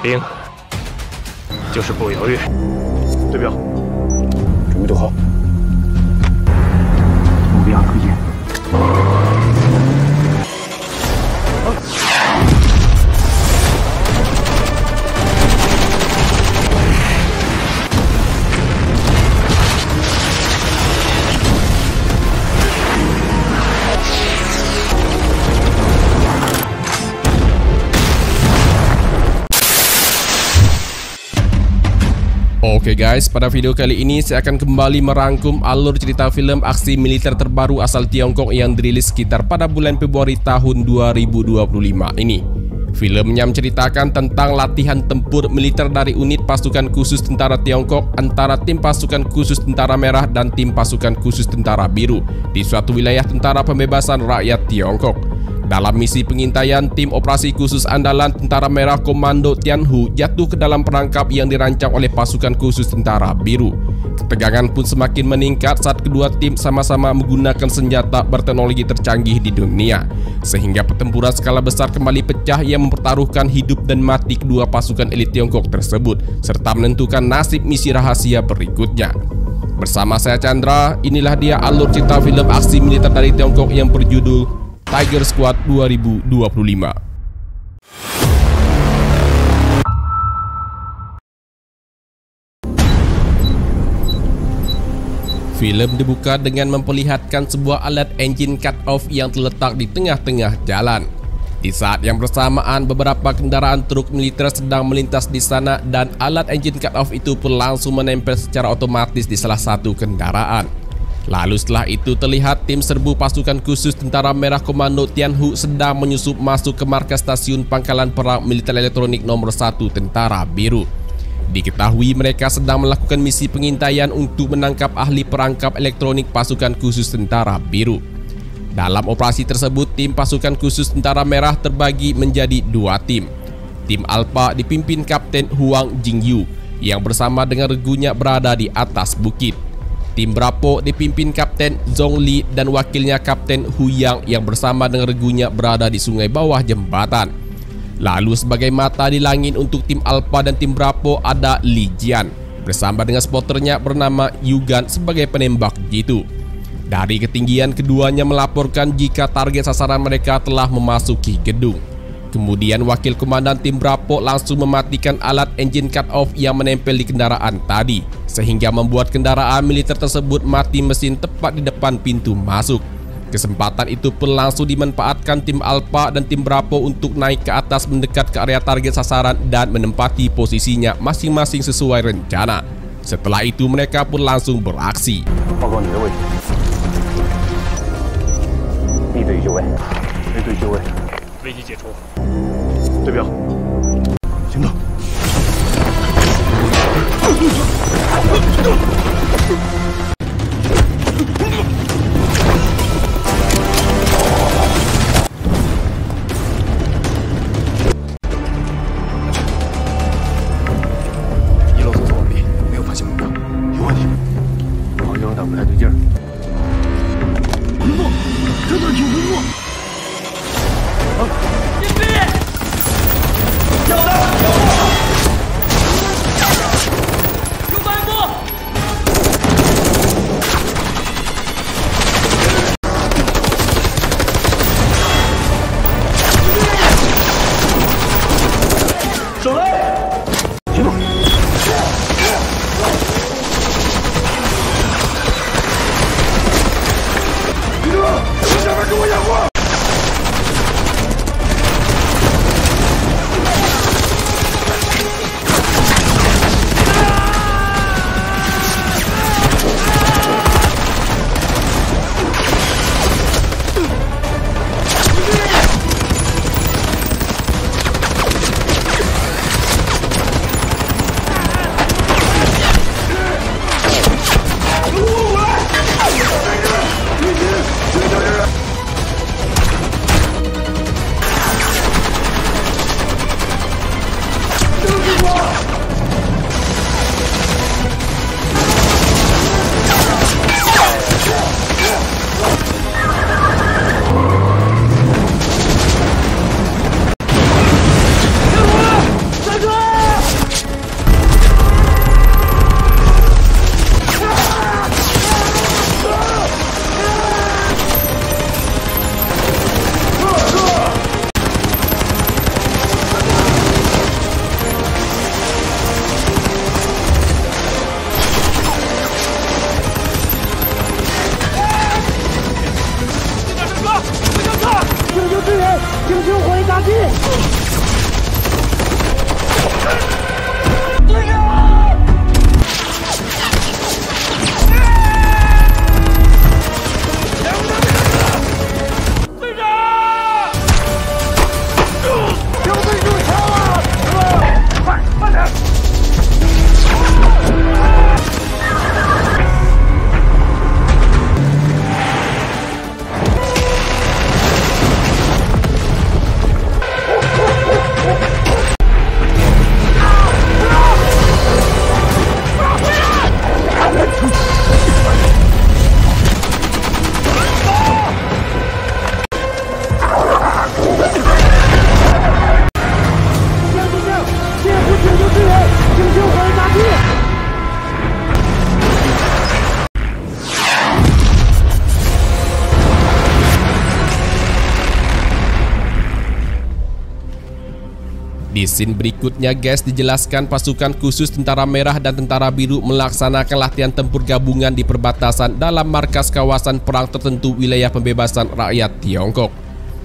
兵就是不犹豫。对表，准备走好，目标推进。 Oke guys, pada video kali ini saya akan kembali merangkum alur cerita film aksi militer terbaru asal Tiongkok yang dirilis sekitar pada bulan Februari tahun 2025 ini. Filmnya menceritakan tentang latihan tempur militer dari unit pasukan khusus tentara Tiongkok antara tim pasukan khusus tentara merah dan tim pasukan khusus tentara biru di suatu wilayah tentara pembebasan rakyat Tiongkok. Dalam misi pengintaian, tim operasi khusus andalan Tentara Merah Komando Tianhu jatuh ke dalam perangkap yang dirancang oleh pasukan khusus Tentara Biru. Ketegangan pun semakin meningkat saat kedua tim sama-sama menggunakan senjata berteknologi tercanggih di dunia, sehingga pertempuran skala besar kembali pecah yang mempertaruhkan hidup dan mati kedua pasukan elit Tiongkok tersebut, serta menentukan nasib misi rahasia berikutnya. Bersama saya Chandra, inilah dia alur cerita film aksi militer dari Tiongkok yang berjudul Tiger Squad 2025. Film dibuka dengan memperlihatkan sebuah alat engine cut-off yang terletak di tengah-tengah jalan. Di saat yang bersamaan, beberapa kendaraan truk militer sedang melintas di sana dan alat engine cut-off itu pun langsung menempel secara otomatis di salah satu kendaraan. Lalu setelah itu terlihat tim serbu pasukan khusus Tentara Merah Komando Tianhu sedang menyusup masuk ke markas stasiun pangkalan perang militer elektronik nomor 1 Tentara Biru. Diketahui mereka sedang melakukan misi pengintaian untuk menangkap ahli perangkap elektronik pasukan khusus Tentara Biru. Dalam operasi tersebut, tim pasukan khusus Tentara Merah terbagi menjadi dua tim. Tim Alpha dipimpin Kapten Huang Jingyu yang bersama dengan regunya berada di atas bukit. Tim Bravo dipimpin Kapten Zhong Li dan wakilnya Kapten Hu Yang yang bersama dengan regunya berada di sungai bawah jembatan. Lalu sebagai mata di langit untuk tim Alpha dan tim Bravo ada Li Jian bersama dengan spotternya bernama Yugan sebagai penembak jitu. Dari ketinggian keduanya melaporkan jika target sasaran mereka telah memasuki gedung. Kemudian wakil komandan tim Bravo langsung mematikan alat engine cut-off yang menempel di kendaraan tadi, sehingga membuat kendaraan militer tersebut mati mesin tepat di depan pintu masuk. Kesempatan itu pun langsung dimanfaatkan tim Alpha dan tim Bravo untuk naik ke atas mendekat ke area target sasaran dan menempati posisinya masing-masing sesuai rencana. Setelah itu mereka pun langsung beraksi.对表，行动。一路搜索完毕，没有发现目标。有问题，好像有点不太对劲儿。回落，这段请回落。 有 Di scene berikutnya guys, dijelaskan pasukan khusus Tentara Merah dan Tentara Biru melaksanakan latihan tempur gabungan di perbatasan dalam markas kawasan perang tertentu wilayah pembebasan rakyat Tiongkok.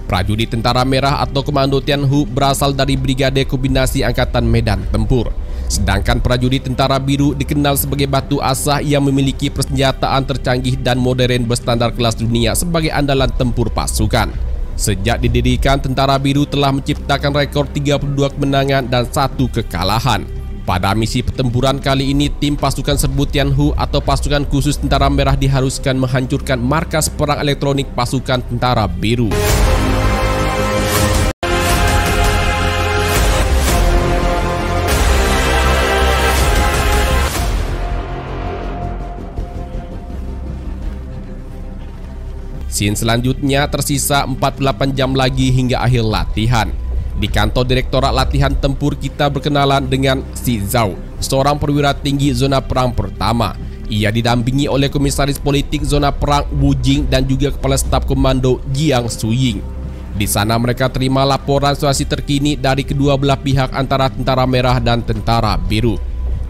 Prajurit Tentara Merah atau Komando Tianhu berasal dari Brigade Kombinasi Angkatan Medan Tempur. Sedangkan prajurit Tentara Biru dikenal sebagai batu asah yang memiliki persenjataan tercanggih dan modern berstandar kelas dunia sebagai andalan tempur pasukan. Sejak didirikan, Tentara Biru telah menciptakan rekor 32 kemenangan dan 1 kekalahan. Pada misi pertempuran kali ini, tim pasukan serbu Tianhu atau pasukan khusus Tentara Merah diharuskan menghancurkan markas perang elektronik pasukan Tentara Biru. Scene selanjutnya tersisa 48 jam lagi hingga akhir latihan. Di kantor Direktorat Latihan Tempur kita berkenalan dengan Si Zhao, seorang perwira tinggi zona perang pertama. Ia didampingi oleh Komisaris Politik Zona Perang Wu Jing dan juga Kepala Staf Komando Jiang Suying. Di sana mereka terima laporan situasi terkini dari kedua belah pihak antara Tentara Merah dan Tentara Biru.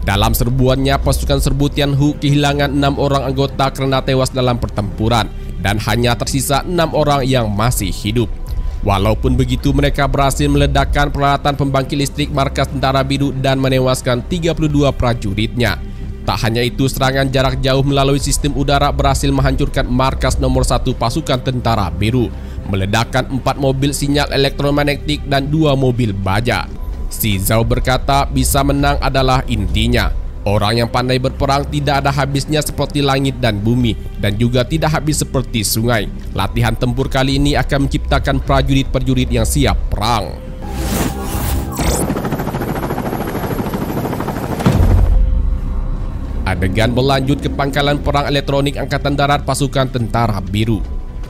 Dalam serbuannya, pasukan serbu Tianhu kehilangan 6 orang anggota karena tewas dalam pertempuran dan hanya tersisa 6 orang yang masih hidup. Walaupun begitu, mereka berhasil meledakkan peralatan pembangkit listrik markas Tentara Biru dan menewaskan 32 prajuritnya. Tak hanya itu, serangan jarak jauh melalui sistem udara berhasil menghancurkan markas nomor 1 pasukan Tentara Biru, meledakkan 4 mobil sinyal elektromagnetik dan 2 mobil baja. Si Zhao berkata, bisa menang adalah intinya. Orang yang pandai berperang tidak ada habisnya seperti langit dan bumi, dan juga tidak habis seperti sungai. Latihan tempur kali ini akan menciptakan prajurit-prajurit yang siap perang. Adegan berlanjut ke pangkalan perang elektronik Angkatan Darat pasukan Tentara Biru.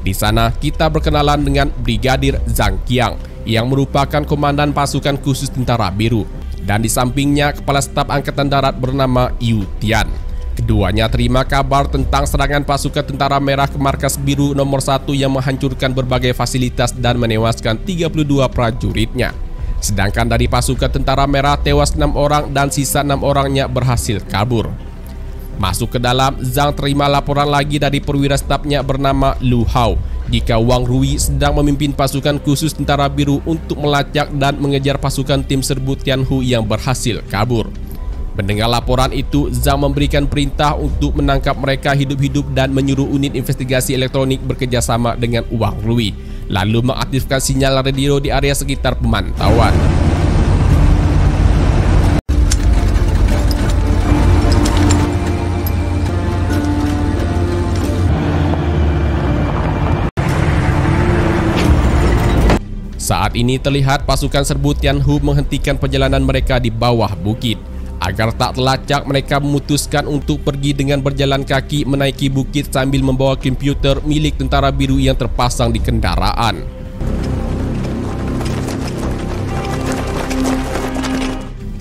Di sana kita berkenalan dengan Brigadir Zhang Qiang yang merupakan komandan pasukan khusus Tentara Biru, dan di sampingnya Kepala Staf Angkatan Darat bernama Yu Tian. Keduanya terima kabar tentang serangan pasukan Tentara Merah ke markas Biru nomor 1 yang menghancurkan berbagai fasilitas dan menewaskan 32 prajuritnya. Sedangkan dari pasukan Tentara Merah tewas 6 orang dan sisa 6 orangnya berhasil kabur. Masuk ke dalam, Zhang terima laporan lagi dari perwira stafnya bernama Lu Hao jika Wang Rui sedang memimpin pasukan khusus Tentara Biru untuk melacak dan mengejar pasukan tim serbu Tianhu yang berhasil kabur. Mendengar laporan itu, Zhang memberikan perintah untuk menangkap mereka hidup-hidup dan menyuruh unit investigasi elektronik bekerjasama dengan Wang Rui, lalu mengaktifkan sinyal radio di area sekitar pemantauan. Saat ini terlihat pasukan serbu Tianhu menghentikan perjalanan mereka di bawah bukit. Agar tak terlacak, mereka memutuskan untuk pergi dengan berjalan kaki menaiki bukit sambil membawa komputer milik Tentara Biru yang terpasang di kendaraan.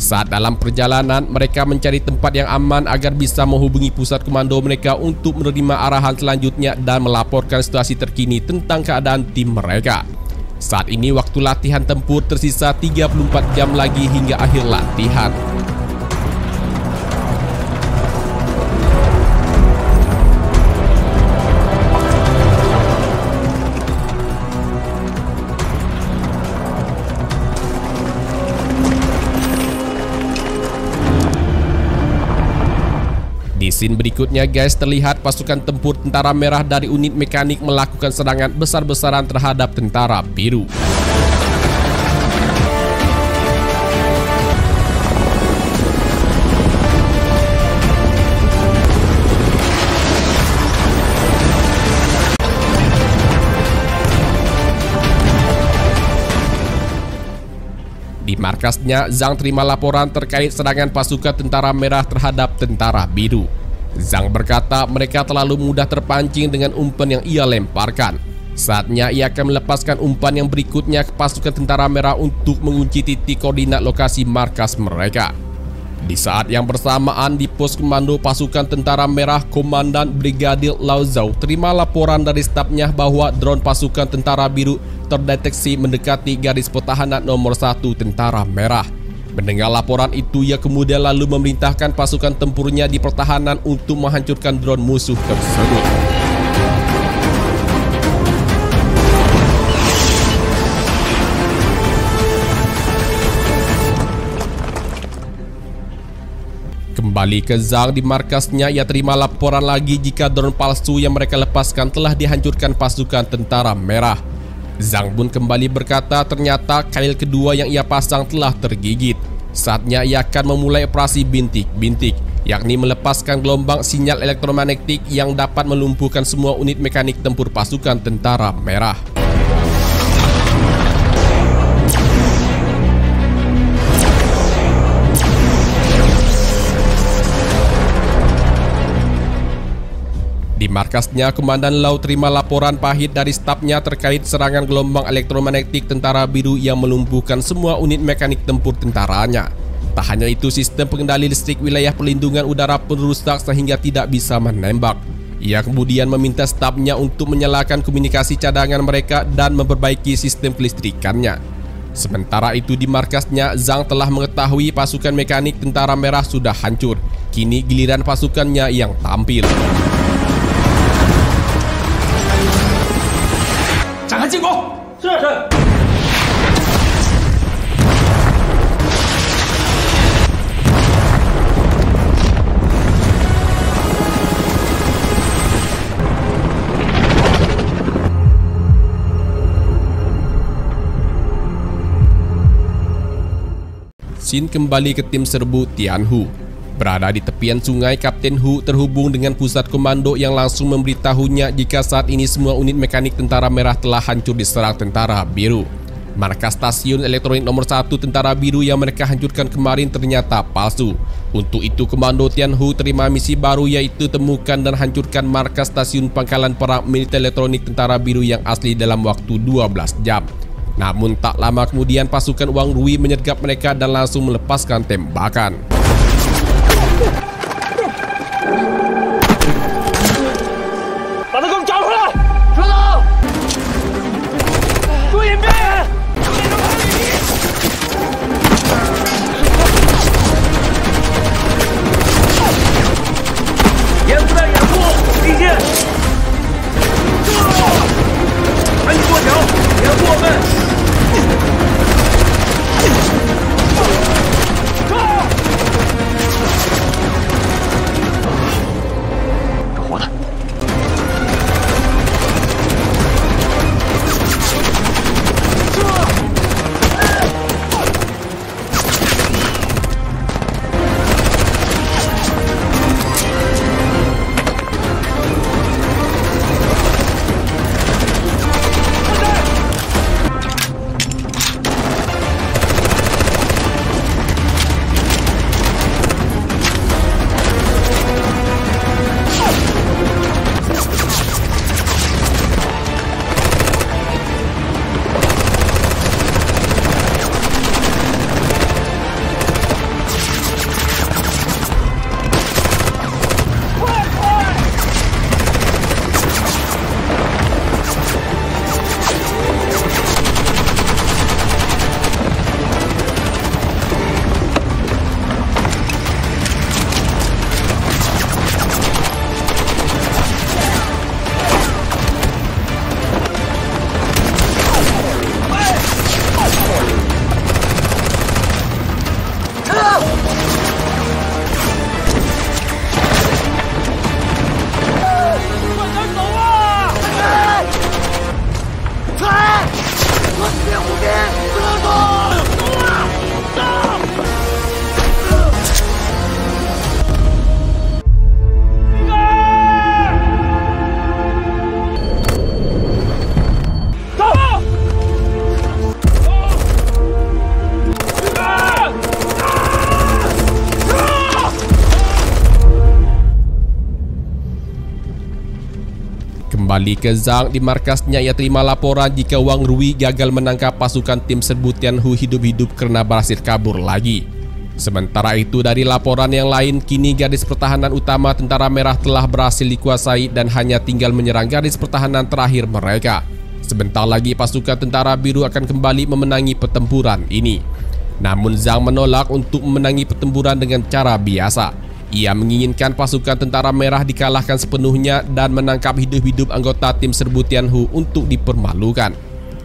Saat dalam perjalanan, mereka mencari tempat yang aman agar bisa menghubungi pusat komando mereka untuk menerima arahan selanjutnya dan melaporkan situasi terkini tentang keadaan tim mereka. Saat ini waktu latihan tempur tersisa 34 jam lagi hingga akhir latihan. Di scene berikutnya guys, terlihat pasukan tempur tentara merah dari unit mekanik melakukan serangan besar-besaran terhadap tentara biru. Di markasnya, Zhang terima laporan terkait serangan pasukan tentara merah terhadap tentara biru. Zhang berkata mereka terlalu mudah terpancing dengan umpan yang ia lemparkan. Saatnya ia akan melepaskan umpan yang berikutnya ke pasukan tentara merah untuk mengunci titik koordinat lokasi markas mereka. Di saat yang bersamaan di pos komando pasukan tentara merah, Komandan Brigadir Lao Zhao terima laporan dari stafnya bahwa drone pasukan tentara biru terdeteksi mendekati garis pertahanan nomor 1 tentara merah. Mendengar laporan itu, ia kemudian lalu memerintahkan pasukan tempurnya di pertahanan untuk menghancurkan drone musuh tersebut. Kembali ke Zhang di markasnya, ia terima laporan lagi jika drone palsu yang mereka lepaskan telah dihancurkan pasukan tentara merah. Zhang pun kembali berkata ternyata kail kedua yang ia pasang telah tergigit. Saatnya ia akan memulai operasi bintik-bintik, yakni melepaskan gelombang sinyal elektromagnetik yang dapat melumpuhkan semua unit mekanik tempur pasukan tentara merah. Di markasnya, Komandan Lau terima laporan pahit dari stafnya terkait serangan gelombang elektromagnetik tentara biru yang melumpuhkan semua unit mekanik tempur tentaranya. Tak hanya itu, sistem pengendali listrik wilayah perlindungan udara pun rusak sehingga tidak bisa menembak. Ia kemudian meminta stafnya untuk menyalakan komunikasi cadangan mereka dan memperbaiki sistem kelistrikannya. Sementara itu di markasnya, Zhang telah mengetahui pasukan mekanik tentara merah sudah hancur. Kini giliran pasukannya yang tampil. 展开进攻！是。Xin kembali ke tim serbu Tianhu. Berada di tepian sungai, Kapten Hu terhubung dengan pusat komando yang langsung memberitahunya jika saat ini semua unit mekanik tentara merah telah hancur diserang tentara biru. Markas stasiun elektronik nomor 1 tentara biru yang mereka hancurkan kemarin ternyata palsu. Untuk itu komando Tianhu terima misi baru, yaitu temukan dan hancurkan markas stasiun pangkalan perang militer elektronik tentara biru yang asli dalam waktu 12 jam. Namun tak lama kemudian pasukan Wang Rui menyergap mereka dan langsung melepaskan tembakan. 把他给我们找回来！收到！注意边缘！掩护带掩护，立线！赶紧过桥，掩护我们！ Di Kembali ke Zhang di markasnya, ia terima laporan jika Wang Rui gagal menangkap pasukan tim serbu Tianhu hidup-hidup karena berhasil kabur lagi. Sementara itu dari laporan yang lain, kini garis pertahanan utama Tentara Merah telah berhasil dikuasai dan hanya tinggal menyerang garis pertahanan terakhir mereka. Sebentar lagi pasukan Tentara Biru akan kembali memenangi pertempuran ini. Namun Zhang menolak untuk memenangi pertempuran dengan cara biasa. Ia menginginkan pasukan Tentara Merah dikalahkan sepenuhnya dan menangkap hidup-hidup anggota tim serbu Tianhu untuk dipermalukan.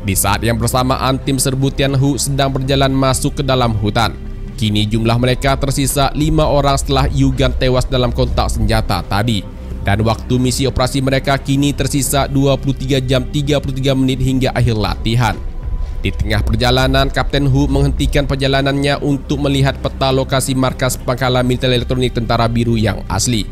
Di saat yang bersamaan, tim serbu Tianhu sedang berjalan masuk ke dalam hutan. Kini jumlah mereka tersisa 5 orang setelah Yugan tewas dalam kontak senjata tadi. Dan waktu misi operasi mereka kini tersisa 23 jam 33 menit hingga akhir latihan. Di tengah perjalanan, Kapten Hu menghentikan perjalanannya untuk melihat peta lokasi markas pangkalan militer elektronik Tentara Biru yang asli.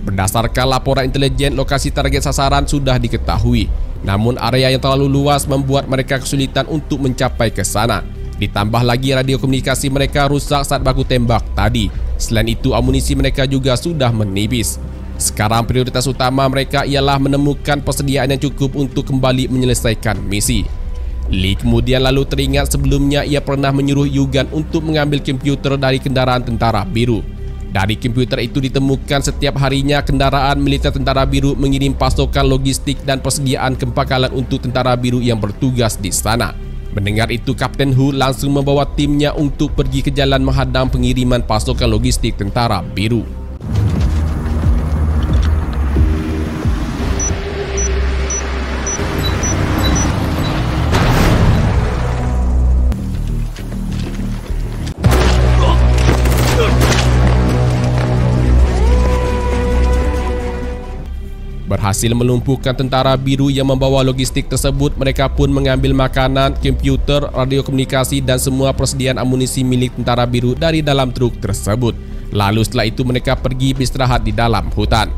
Berdasarkan laporan intelijen, lokasi target sasaran sudah diketahui. Namun area yang terlalu luas membuat mereka kesulitan untuk mencapai ke sana. Ditambah lagi radio komunikasi mereka rusak saat baku tembak tadi. Selain itu, amunisi mereka juga sudah menipis. Sekarang prioritas utama mereka ialah menemukan persediaan yang cukup untuk kembali menyelesaikan misi. Li kemudian lalu teringat sebelumnya ia pernah menyuruh Yugan untuk mengambil komputer dari kendaraan Tentara Biru. Dari komputer itu ditemukan setiap harinya kendaraan militer Tentara Biru mengirim pasokan logistik dan persediaan ke pangkalan untuk Tentara Biru yang bertugas di sana. Mendengar itu, Kapten Hu langsung membawa timnya untuk pergi ke jalan menghadang pengiriman pasokan logistik Tentara Biru. Berhasil melumpuhkan Tentara Biru yang membawa logistik tersebut, mereka pun mengambil makanan, komputer, radio komunikasi dan semua persediaan amunisi milik Tentara Biru dari dalam truk tersebut. Lalu setelah itu mereka pergi beristirahat di dalam hutan.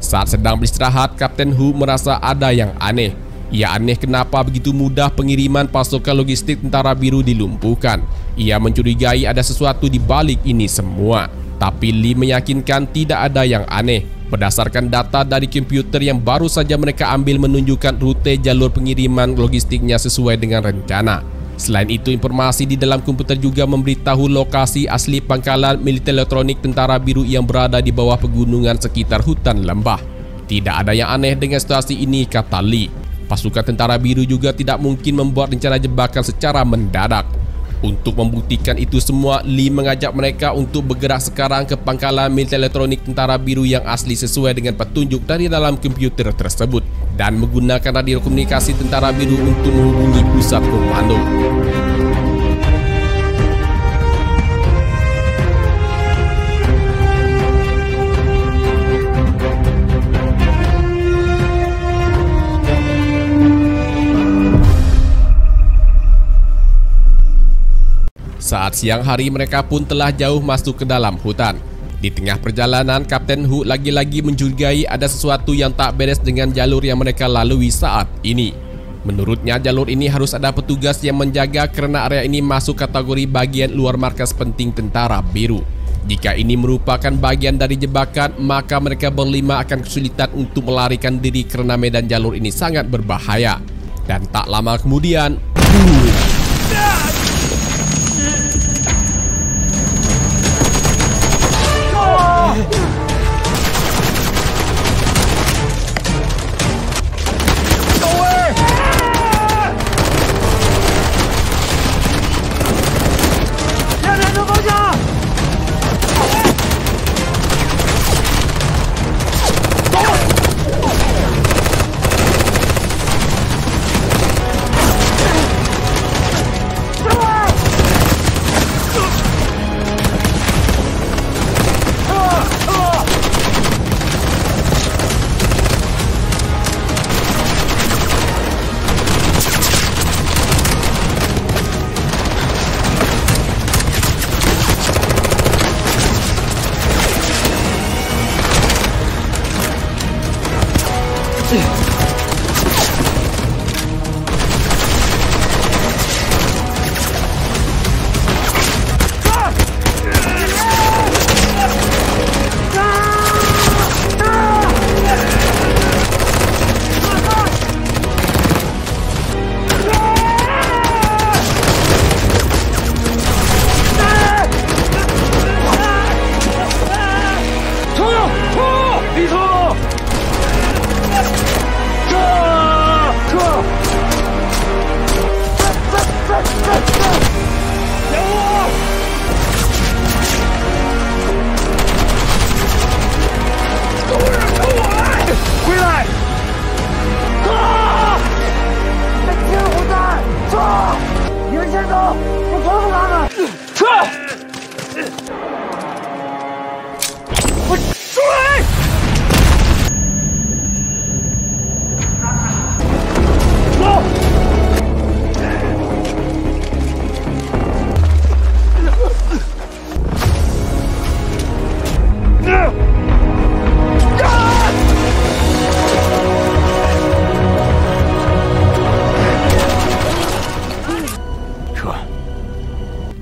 Saat sedang beristirahat, Kapten Hu merasa ada yang aneh. Ia aneh kenapa begitu mudah pengiriman pasokan logistik Tentara Biru dilumpuhkan. Ia mencurigai ada sesuatu di balik ini semua. Tapi Li meyakinkan tidak ada yang aneh. Berdasarkan data dari komputer yang baru saja mereka ambil menunjukkan rute jalur pengiriman logistiknya sesuai dengan rencana. Selain itu, informasi di dalam komputer juga memberitahu lokasi asli pangkalan militer elektronik Tentara Biru yang berada di bawah pegunungan sekitar hutan lembah. Tidak ada yang aneh dengan situasi ini, kata Li. Pasukan Tentara Biru juga tidak mungkin membuat rencana jebakan secara mendadak. Untuk membuktikan itu semua, Li mengajak mereka untuk bergerak sekarang ke pangkalan militer elektronik Tentara Biru yang asli sesuai dengan petunjuk dari dalam komputer tersebut dan menggunakan radio komunikasi Tentara Biru untuk menghubungi pusat komando. Saat siang hari, mereka pun telah jauh masuk ke dalam hutan. Di tengah perjalanan, Kapten Hu lagi-lagi mencurigai ada sesuatu yang tak beres dengan jalur yang mereka lalui saat ini. Menurutnya, jalur ini harus ada petugas yang menjaga karena area ini masuk kategori bagian luar markas penting Tentara Biru. Jika ini merupakan bagian dari jebakan, maka mereka berlima akan kesulitan untuk melarikan diri karena medan jalur ini sangat berbahaya. Dan tak lama kemudian,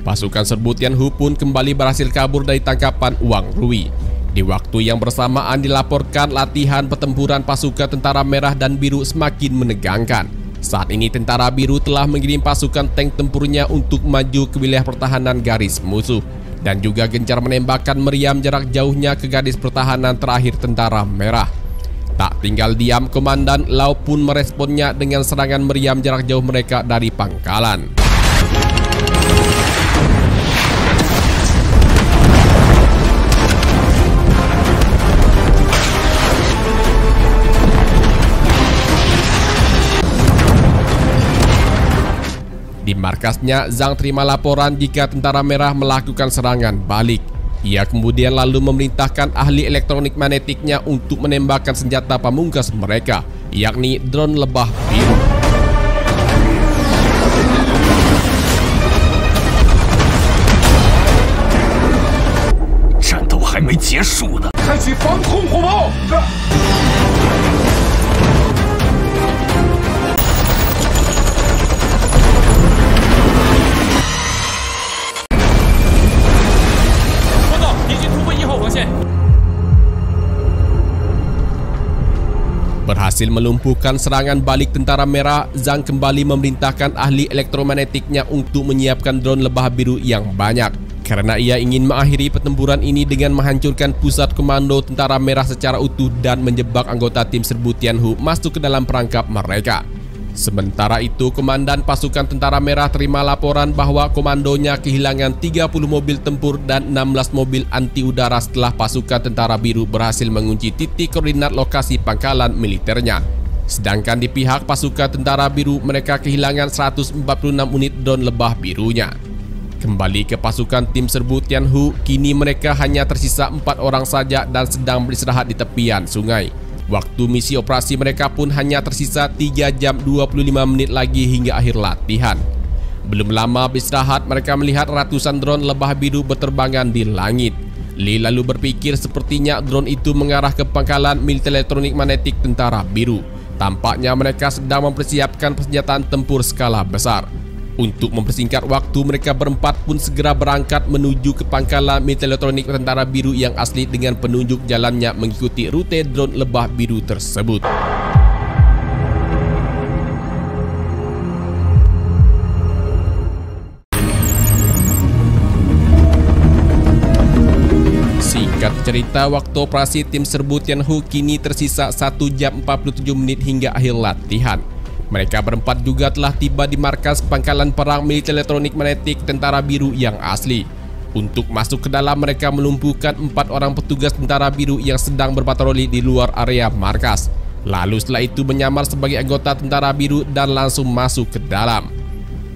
Pasukan serbu Tianhu pun kembali berhasil kabur dari tangkapan Wang Rui. Di waktu yang bersamaan dilaporkan latihan pertempuran pasukan tentara merah dan biru semakin menegangkan. Saat ini tentara biru telah mengirim pasukan tank tempurnya untuk maju ke wilayah pertahanan garis musuh dan juga gencar menembakkan meriam jarak jauhnya ke garis pertahanan terakhir tentara merah. Tak tinggal diam, Komandan Lau pun meresponnya dengan serangan meriam jarak jauh mereka dari pangkalan. Di markasnya, Zhang terima laporan jika tentara merah melakukan serangan balik. Ia kemudian lalu memerintahkan ahli elektronik magnetiknya untuk menembakkan senjata pamungkas mereka, yakni drone lebah biru. Berhasil melumpuhkan serangan balik tentara merah, Zhang kembali memerintahkan ahli elektromagnetiknya untuk menyiapkan drone lebah biru yang banyak. Karena ia ingin mengakhiri pertempuran ini dengan menghancurkan pusat komando tentara merah secara utuh dan menjebak anggota tim serbu Tianhu masuk ke dalam perangkap mereka. Sementara itu, komandan pasukan tentara merah terima laporan bahwa komandonya kehilangan 30 mobil tempur dan 16 mobil anti udara setelah pasukan tentara biru berhasil mengunci titik koordinat lokasi pangkalan militernya. Sedangkan di pihak pasukan tentara biru, mereka kehilangan 146 unit drone lebah birunya. Kembali ke pasukan tim serbu Tianhu, kini mereka hanya tersisa 4 orang saja dan sedang beristirahat di tepian sungai. Waktu misi operasi mereka pun hanya tersisa 3 jam 25 menit lagi hingga akhir latihan. Belum lama beristirahat, mereka melihat ratusan drone lebah biru berterbangan di langit. Li lalu berpikir sepertinya drone itu mengarah ke pangkalan militer elektronik magnetik tentara biru. Tampaknya mereka sedang mempersiapkan persenjataan tempur skala besar. Untuk mempersingkat waktu, mereka berempat pun segera berangkat menuju ke pangkalan militer elektronik tentara biru yang asli dengan penunjuk jalannya mengikuti rute drone lebah biru tersebut. Singkat cerita, waktu operasi tim serbu Tianhu kini tersisa 1 jam 47 menit hingga akhir latihan. Mereka berempat juga telah tiba di markas pangkalan perang militer elektronik magnetik tentara biru yang asli. Untuk masuk ke dalam, mereka melumpuhkan 4 orang petugas tentara biru yang sedang berpatroli di luar area markas. Lalu setelah itu menyamar sebagai anggota tentara biru dan langsung masuk ke dalam.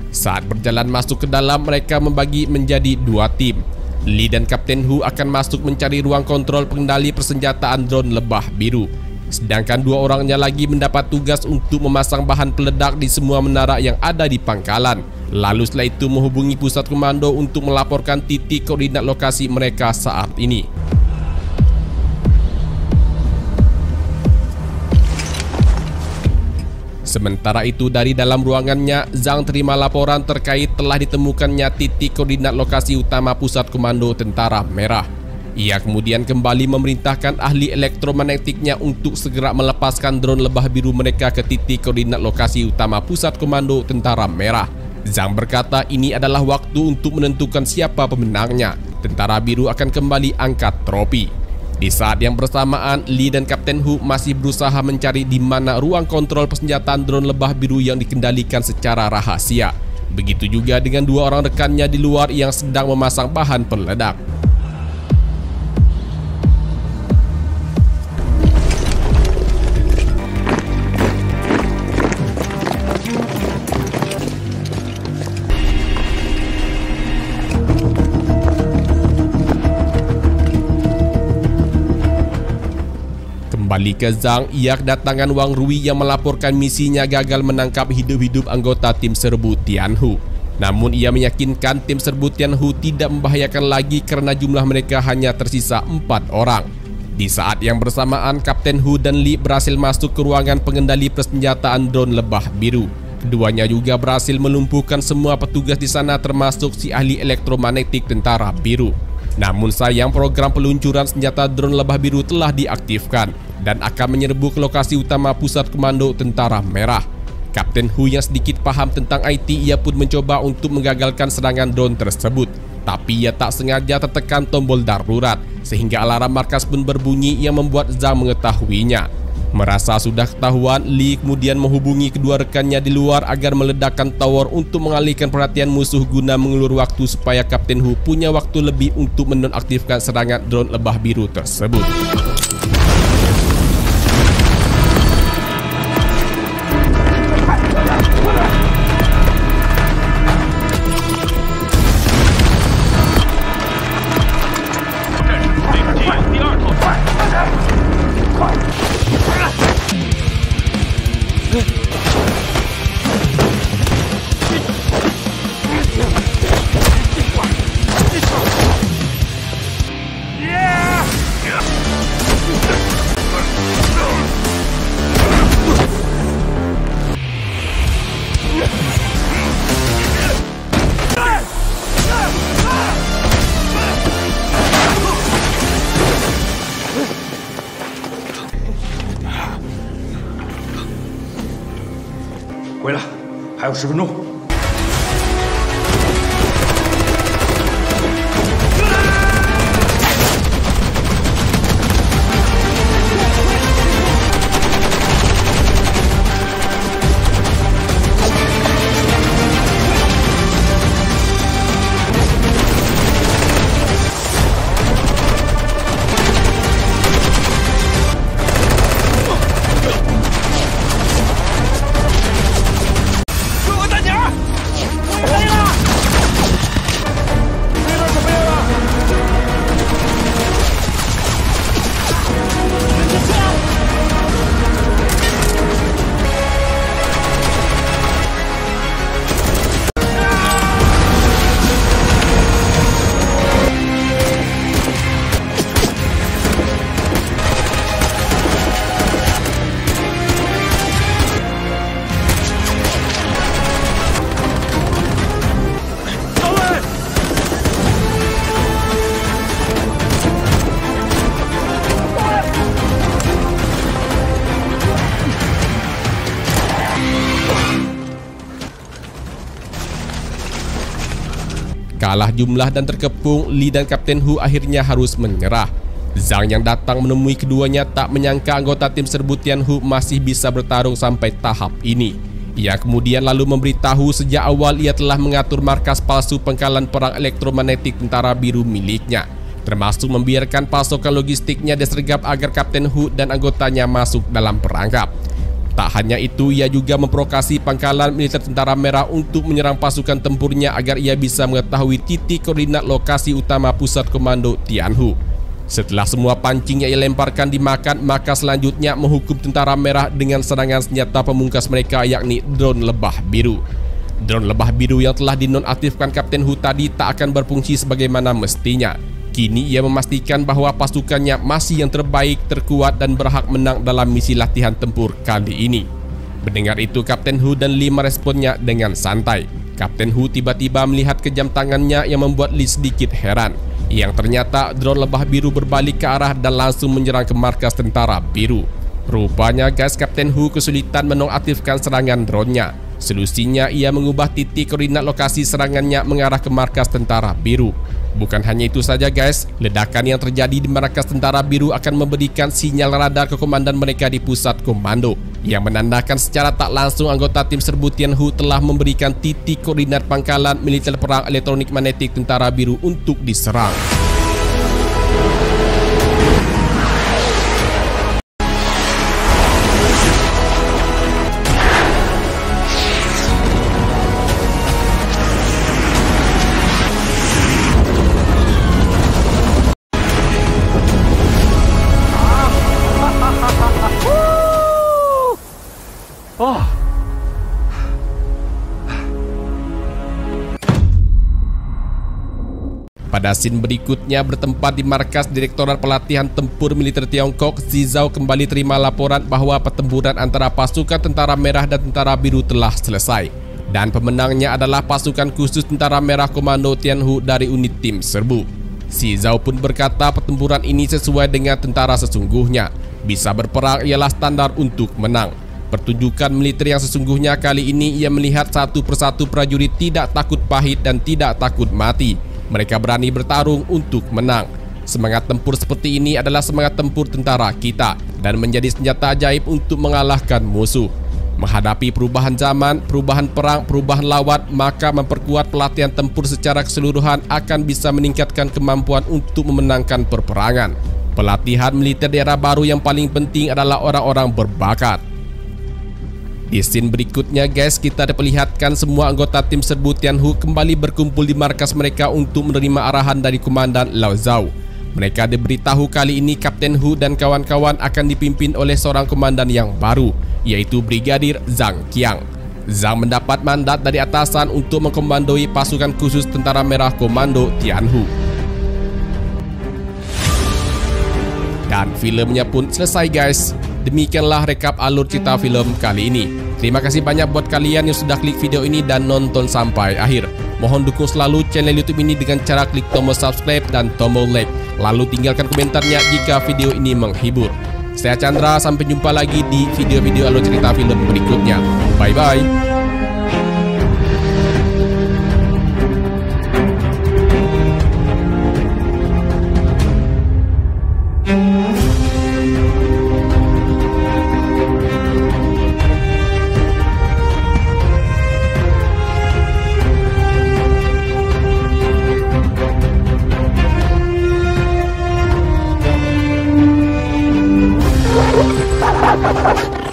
Saat berjalan masuk ke dalam, mereka membagi menjadi 2 tim. Li dan Kapten Hu akan masuk mencari ruang kontrol pengendali persenjataan drone lebah biru. Sedangkan 2 orangnya lagi mendapat tugas untuk memasang bahan peledak di semua menara yang ada di pangkalan. Lalu setelah itu menghubungi pusat komando untuk melaporkan titik koordinat lokasi mereka saat ini. Sementara itu dari dalam ruangannya, Zhang terima laporan terkait telah ditemukannya titik koordinat lokasi utama pusat komando tentara merah. Ia kemudian kembali memerintahkan ahli elektromagnetiknya untuk segera melepaskan drone lebah biru mereka ke titik koordinat lokasi utama pusat komando tentara merah. Zhang berkata ini adalah waktu untuk menentukan siapa pemenangnya. Tentara biru akan kembali angkat tropi. Di saat yang bersamaan, Li dan Kapten Hu masih berusaha mencari di mana ruang kontrol persenjataan drone lebah biru yang dikendalikan secara rahasia. Begitu juga dengan 2 orang rekannya di luar yang sedang memasang bahan peledak. Kembali ke Zhang, ia kedatangan Wang Rui yang melaporkan misinya gagal menangkap hidup-hidup anggota tim serbu Tianhu. Namun ia meyakinkan tim serbu Tianhu tidak membahayakan lagi karena jumlah mereka hanya tersisa 4 orang. Di saat yang bersamaan, Kapten Hu dan Li berhasil masuk ke ruangan pengendali persenjataan drone lebah biru. Keduanya juga berhasil melumpuhkan semua petugas di sana termasuk si ahli elektromagnetik Tentara Biru. Namun sayang program peluncuran senjata drone lebah biru telah diaktifkan dan akan menyerbu ke lokasi utama pusat komando Tentara Merah. Kapten Hu yang sedikit paham tentang IT, ia pun mencoba untuk menggagalkan serangan drone tersebut. Tapi ia tak sengaja tertekan tombol darurat sehingga alarm markas pun berbunyi yang membuat Zhang mengetahuinya. Merasa sudah ketahuan, Li kemudian menghubungi kedua rekannya di luar agar meledakkan tower untuk mengalihkan perhatian musuh guna mengulur waktu supaya Kapten Hu punya waktu lebih untuk menonaktifkan serangan drone lebah biru tersebut.回来，还有10分钟。 Kalah jumlah dan terkepung, Li dan Kapten Hu akhirnya harus menyerah. Zhang yang datang menemui keduanya tak menyangka anggota tim serbu Tianhu masih bisa bertarung sampai tahap ini. Ia kemudian lalu memberitahu sejak awal ia telah mengatur markas palsu pangkalan perang elektromagnetik Tentara Biru miliknya, termasuk membiarkan pasokan logistiknya disergap agar Kapten Hu dan anggotanya masuk dalam perangkap. Tak hanya itu, ia juga memprovokasi pangkalan militer Tentara Merah untuk menyerang pasukan tempurnya agar ia bisa mengetahui titik koordinat lokasi utama pusat komando Tianhu. Setelah semua pancing yang ia lemparkan dimakan, maka selanjutnya menghukum Tentara Merah dengan serangan senjata pemungkas mereka, yakni drone lebah biru. Drone lebah biru yang telah dinonaktifkan Kapten Hu tadi tak akan berfungsi sebagaimana mestinya. Kini ia memastikan bahwa pasukannya masih yang terbaik, terkuat dan berhak menang dalam misi latihan tempur kali ini. Mendengar itu, Kapten Hu dan Li meresponnya dengan santai. Kapten Hu tiba-tiba melihat kejam tangannya yang membuat Li sedikit heran. Yang ternyata drone lebah biru berbalik ke arah dan langsung menyerang ke markas Tentara Biru. Rupanya guys, Kapten Hu kesulitan menonaktifkan serangan drone-nya. Solusinya, ia mengubah titik koordinat lokasi serangannya mengarah ke markas Tentara Biru. Bukan hanya itu saja guys, ledakan yang terjadi di markas Tentara Biru akan memberikan sinyal radar ke komandan mereka di pusat komando, yang menandakan secara tak langsung anggota tim serbu Tianhu telah memberikan titik koordinat pangkalan militer perang elektronik magnetik Tentara Biru untuk diserang. Pada scene berikutnya bertempat di markas Direktorat Pelatihan Tempur Militer Tiongkok, Zhao kembali terima laporan bahwa pertempuran antara pasukan Tentara Merah dan Tentara Biru telah selesai. Dan pemenangnya adalah pasukan khusus Tentara Merah Komando Tianhu dari unit tim serbu. Zhao pun berkata pertempuran ini sesuai dengan tentara sesungguhnya. Bisa berperang ialah standar untuk menang. Pertunjukan militer yang sesungguhnya kali ini ia melihat satu persatu prajurit tidak takut pahit dan tidak takut mati. Mereka berani bertarung untuk menang. Semangat tempur seperti ini adalah semangat tempur tentara kita dan menjadi senjata ajaib untuk mengalahkan musuh. Menghadapi perubahan zaman, perubahan perang, perubahan lawan, maka memperkuat pelatihan tempur secara keseluruhan akan bisa meningkatkan kemampuan untuk memenangkan peperangan. Pelatihan militer di era baru yang paling penting adalah orang-orang berbakat. Di scene berikutnya guys, kita diperlihatkan semua anggota tim serbu Tianhu kembali berkumpul di markas mereka untuk menerima arahan dari Komandan Lao Zhao. Mereka diberitahu kali ini Kapten Hu dan kawan-kawan akan dipimpin oleh seorang komandan yang baru, yaitu Brigadir Zhang Qiang. Zhang mendapat mandat dari atasan untuk mengkomandoi pasukan khusus Tentara Merah Komando Tianhu. Dan filmnya pun selesai guys. Demikianlah rekap alur cerita film kali ini. Terima kasih banyak buat kalian yang sudah klik video ini dan nonton sampai akhir. Mohon dukung selalu channel YouTube ini dengan cara klik tombol subscribe dan tombol like. Lalu tinggalkan komentarnya jika video ini menghibur. Saya Chandra, sampai jumpa lagi di video-video alur cerita film berikutnya. Bye-bye. What?